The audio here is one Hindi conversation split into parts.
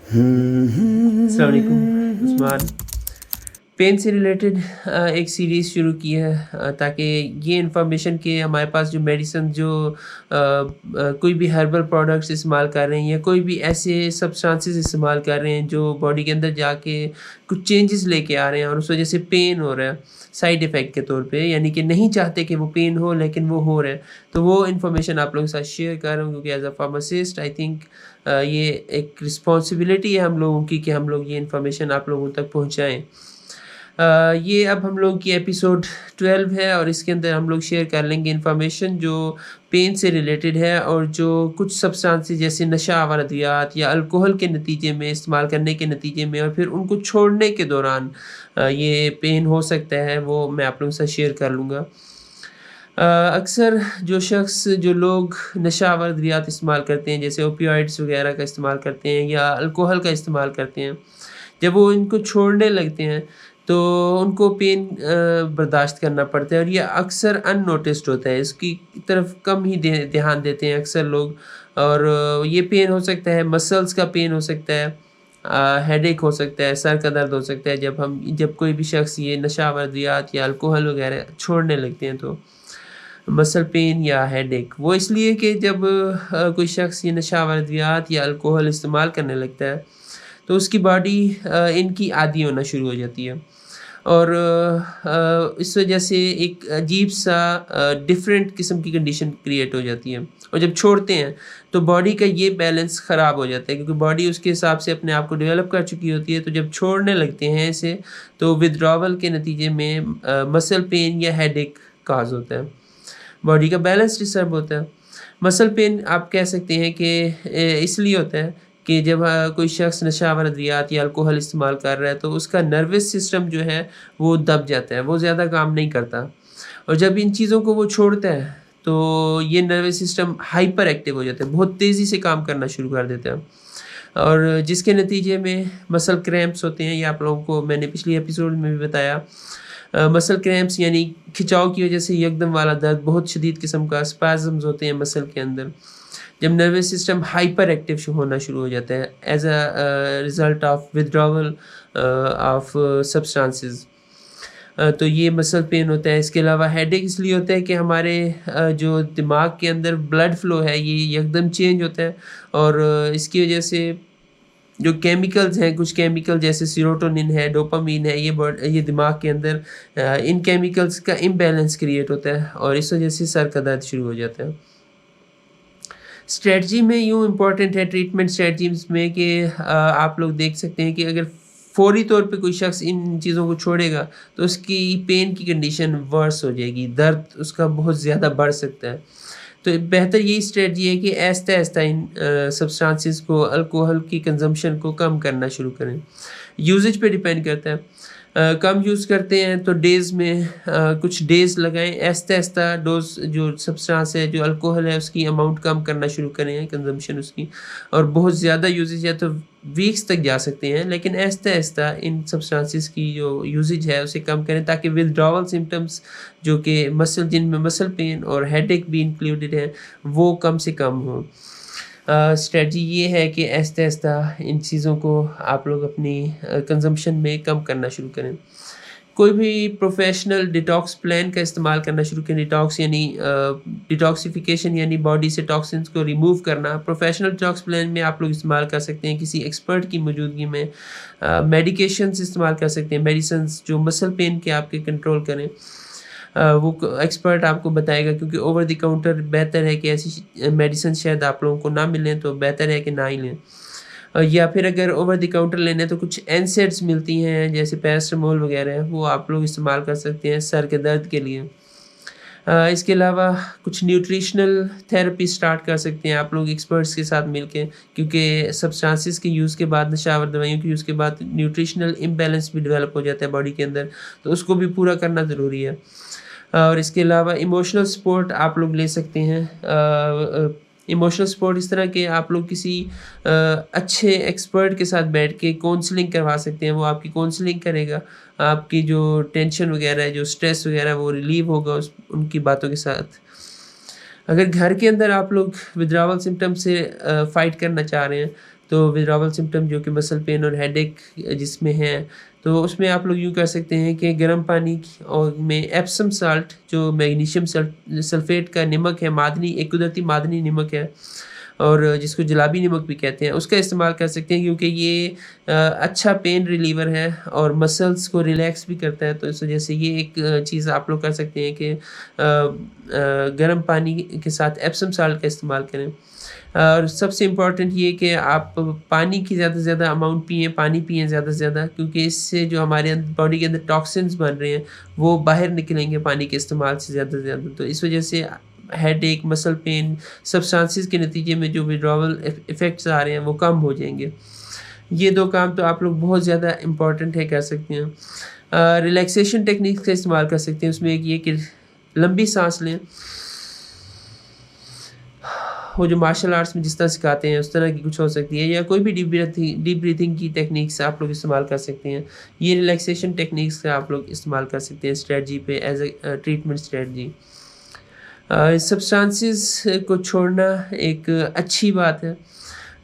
अस्सलाम वालेकुम उस्मान। पेन से रिलेटेड एक सीरीज़ शुरू की है ताकि ये इन्फॉर्मेशन कि हमारे पास जो मेडिसिन जो कोई भी हर्बल प्रोडक्ट्स इस्तेमाल कर रहे हैं या कोई भी ऐसे सब्सटेंसेस इस्तेमाल कर रहे हैं जो बॉडी के अंदर जाके कुछ चेंजेस लेके आ रहे हैं और उस वजह से पेन हो रहा है साइड इफ़ेक्ट के तौर पे, यानी कि नहीं चाहते कि वो पेन हो लेकिन वो हो रहा है। तो वो इन्फॉर्मेशन आप लोगों के साथ शेयर कर रहा हूँ क्योंकि as a pharmacist I think ये एक रिस्पॉन्सिबिलिटी है हम लोगों की कि हम लोग ये इन्फॉर्मेशन आप लोगों तक पहुँचाएँ। ये अब हम लोग की एपिसोड 12 है और इसके अंदर हम लोग शेयर कर लेंगे इन्फॉर्मेशन जो पेन से रिलेटेड है और जो कुछ सब्सटेंसेस जैसे नशा आवर अद्वियात या अल्कोहल के नतीजे में इस्तेमाल करने के नतीजे में और फिर उनको छोड़ने के दौरान ये पेन हो सकता है, वो मैं आप लोगों के साथ शेयर कर लूँगा। अक्सर जो लोग नशा आवर अद्वियात इस्तेमाल करते हैं जैसे ओपियोइड्स वगैरह का इस्तेमाल करते हैं या अल्कोहल का इस्तेमाल करते हैं, जब वो इनको छोड़ने लगते हैं तो उनको पेन बर्दाश्त करना पड़ता है और ये अक्सर अननोटिस्ड होता है, इसकी तरफ कम ही ध्यान देते हैं अक्सर लोग। और ये पेन हो सकता है, मसल्स का पेन हो सकता है, हेडेक हो सकता है, सर का दर्द हो सकता है जब कोई भी शख्स ये नशा आवर या अल्कोहल वगैरह छोड़ने लगते हैं तो मसल पेन या हेडेक वो इसलिए कि जब कोई शख्स ये नशा आवर या अल्कोहल इस्तेमाल करने लगता है तो उसकी बॉडी इनकी आदी होना शुरू हो जाती है और इस वजह से एक अजीब-सा डिफरेंट किस्म की कंडीशन क्रिएट हो जाती है और जब छोड़ते हैं तो बॉडी का ये बैलेंस ख़राब हो जाता है क्योंकि बॉडी उसके हिसाब से अपने आप को डेवलप कर चुकी होती है, तो जब छोड़ने लगते हैं इसे तो विथड्रॉवल के नतीजे में मसल पेन या हेडेक कॉज़ होता है। बॉडी का बैलेंस डिस्टर्ब होता है। मसल पेन आप कह सकते हैं कि इसलिए होता है कि जब कोई शख्स नशा आवर अद्वियात या अल्कोहल इस्तेमाल कर रहा है तो उसका नर्वस सिस्टम जो है वो दब जाता है, वो ज़्यादा काम नहीं करता और जब इन चीज़ों को वो छोड़ता है तो ये नर्वस सिस्टम हाइपर एक्टिव हो जाता है, बहुत तेज़ी से काम करना शुरू कर देता है और जिसके नतीजे में मसल क्रैम्प्स होते हैं। ये आप लोगों को मैंने पिछली एपिसोड में भी बताया। मसल क्रैम्प्स यानी खिंचाव की वजह से यकदम वाला दर्द, बहुत शदीद किस्म का स्पैज़म्स होते हैं मसल के अंदर। जब नर्वस सिस्टम हाइपर एक्टिव होना शुरू हो जाता है as a result of withdrawal of substances, तो ये मसल पेन होता है। इसके अलावा हेडेक इसलिए होता है कि हमारे जो दिमाग के अंदर ब्लड फ्लो है ये एकदम चेंज होता है और इसकी वजह से जो केमिकल्स हैं, कुछ केमिकल जैसे सेरोटोनिन है, डोपामाइन है, ये दिमाग के अंदर इन केमिकल्स का इम्बैलेंस क्रिएट होता है और इस वजह से सर का दर्द शुरू हो जाता है। स्ट्रैटेजी में यूँ इम्पोर्टेंट है ट्रीटमेंट स्ट्रैटेजीज़ में कि आप लोग देख सकते हैं कि अगर फ़ौरी तौर पे कोई शख्स इन चीज़ों को छोड़ेगा तो उसकी पेन की कंडीशन वर्स हो जाएगी, दर्द उसका बहुत ज़्यादा बढ़ सकता है। तो बेहतर यही स्ट्रैटेजी है कि आहिस्ता-आहिस्ता इन सब्सटेंसेस को, अल्कोहल की कंज़म्पशन को कम करना शुरू करें। यूसेज पे डिपेंड करता है। कम यूज़ करते हैं तो डेज़ में कुछ डेज़ लगाएँ, आहिस्ता-आहिस्ता डोज़ जो सब्सटेंस है, जो अल्कोहल है उसकी अमाउंट कम करना शुरू करें कंज़म्पशन उसकी, और बहुत ज़्यादा यूसेज है तो वीक्स तक जा सकते हैं, लेकिन आहिस्ता-आहिस्ता इन सब्सटेंसेस की जो यूसेज है उसे कम करें ताकि विथड्रॉवल सिम्पटम्स जो कि जिनमें मसल पेन और हेडेक भी इंक्लूडेड है, वो कम से कम हों। स्ट्रैटेजी ये है कि आहिस्ता-आहिस्ता इन चीज़ों को आप लोग अपनी कंज़म्पशन में कम करना शुरू करें। कोई भी प्रोफ़ेशनल डिटॉक्स प्लान का इस्तेमाल करना शुरू करें। डिटॉक्स यानी डिटॉक्सिफ़िकेशन यानी बॉडी से टॉक्सिन्स को रिमूव करना। प्रोफ़ेशनल डिटॉक्स प्लान में आप लोग इस्तेमाल कर सकते हैं किसी एक्सपर्ट की मौजूदगी में। मेडिकेशंस इस्तेमाल कर सकते हैं, मेडिसिन्स जो मसल पेन के आपके कंट्रोल करें। वो एक्सपर्ट आपको बताएगा क्योंकि ओवर द काउंटर बेहतर है कि ऐसी मेडिसिन शायद आप लोगों को ना मिलें, तो बेहतर है कि ना ही लें। या फिर अगर ओवर द काउंटर लेना है तो कुछ एनसेड्स मिलती हैं जैसे पैरासिटामोल वगैरह, वो आप लोग इस्तेमाल कर सकते हैं सर के दर्द के लिए। इसके अलावा कुछ न्यूट्रिशनल थेरेपी स्टार्ट कर सकते हैं आप लोग एक्सपर्ट्स के साथ मिलके, क्योंकि सब्सटेंसेस के यूज़ के बाद, नशावर दवाइयों के यूज़ के बाद न्यूट्रिशनल इम्बैलेंस भी डेवलप हो जाता है बॉडी के अंदर, तो उसको भी पूरा करना ज़रूरी है। और इसके अलावा इमोशनल सपोर्ट आप लोग ले सकते हैं। इमोशनल सपोर्ट इस तरह के आप लोग किसी अच्छे एक्सपर्ट के साथ बैठ के काउंसलिंग करवा सकते हैं, वो आपकी काउंसलिंग करेगा, आपकी जो टेंशन वगैरह है, जो स्ट्रेस वगैरह वो रिलीव होगा उनकी बातों के साथ। अगर घर के अंदर आप लोग विथड्रॉवल सिम्पटम से फ़ाइट करना चाह रहे हैं तो विथड्रॉवल सिम्पटम जो कि मसल पेन और हेडेक जिसमें है, तो उसमें आप लोग यूँ कर सकते हैं कि गर्म पानी और में एप्सम साल्ट जो मैग्नीशियम सल्फेट का नमक है, मादनी एक कुदरती मादनी नमक है और जिसको जलाबी नमक भी कहते हैं, उसका इस्तेमाल कर सकते हैं क्योंकि ये अच्छा पेन रिलीवर है और मसल्स को रिलैक्स भी करता है। तो इस वजह से ये एक चीज़ आप लोग कर सकते हैं कि गर्म पानी के साथ एप्सम साल्ट का इस्तेमाल करें। और सबसे इम्पोर्टेंट ये कि आप पानी की ज़्यादा से ज़्यादा अमाउंट पिएँ, पानी पिएँ ज़्यादा से ज़्यादा क्योंकि इससे जो हमारे बॉडी के अंदर टॉक्सिन्स बन रहे हैं, वो बाहर निकलेंगे पानी के इस्तेमाल से ज़्यादा से ज़्यादा। तो इस वजह से हेडेक, मसल पेन, सब्सटेंसेस के नतीजे में जो विथड्रॉवल इफ़ेक्ट्स आ रहे हैं, वो कम हो जाएँगे। ये 2 काम तो आप लोग बहुत ज़्यादा इम्पोर्टेंट है कर सकते हैं। रिलैक्सेशन टेक्निक्स का इस्तेमाल कर सकते हैं, उसमें एक ये कि लंबी साँस लें। वो जो मार्शल आर्ट्स में जिस तरह सिखाते हैं उस तरह की कुछ हो सकती है या कोई भी डीप ब्रीथिंग की टेक्निक्स आप लोग इस्तेमाल कर सकते हैं। ये रिलैक्सेशन टेक्निक्स का आप लोग इस्तेमाल कर सकते हैं स्ट्रैटेजी पे as a treatment strategy. Substances को छोड़ना एक अच्छी बात है,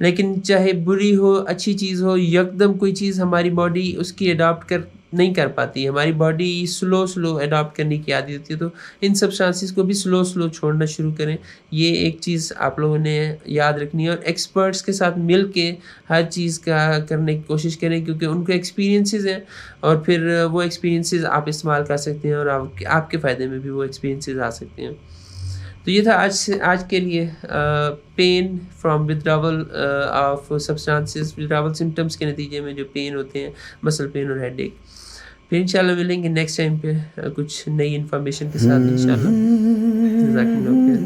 लेकिन चाहे बुरी हो, अच्छी चीज़ हो, यकदम कोई चीज़ हमारी बॉडी उसकी अडॉप्ट कर नहीं कर पाती है। हमारी बॉडी स्लो अडॉप्ट करने की आदत होती है, तो इन सब्सटेंसेस को भी स्लो छोड़ना शुरू करें। ये एक चीज़ आप लोगों ने याद रखनी है और एक्सपर्ट्स के साथ मिल के हर चीज़ का करने की कोशिश करें क्योंकि उनके एक्सपीरियंसेस हैं और फिर वो एक्सपीरियंसेस आप इस्तेमाल कर सकते हैं और आपके फ़ायदे में भी वो एक्सपीरियंसेस आ सकते हैं। तो ये था आज के लिए pain from withdrawal of substances withdrawal symptoms के नतीजे में जो पेन होते हैं मसल पेन और हेडेक। फिर इंशाल्लाह मिलेंगे नेक्स्ट टाइम पे कुछ नई इन्फॉर्मेशन के साथ इंशाल्लाह। जज़ाकल्लाह खैर।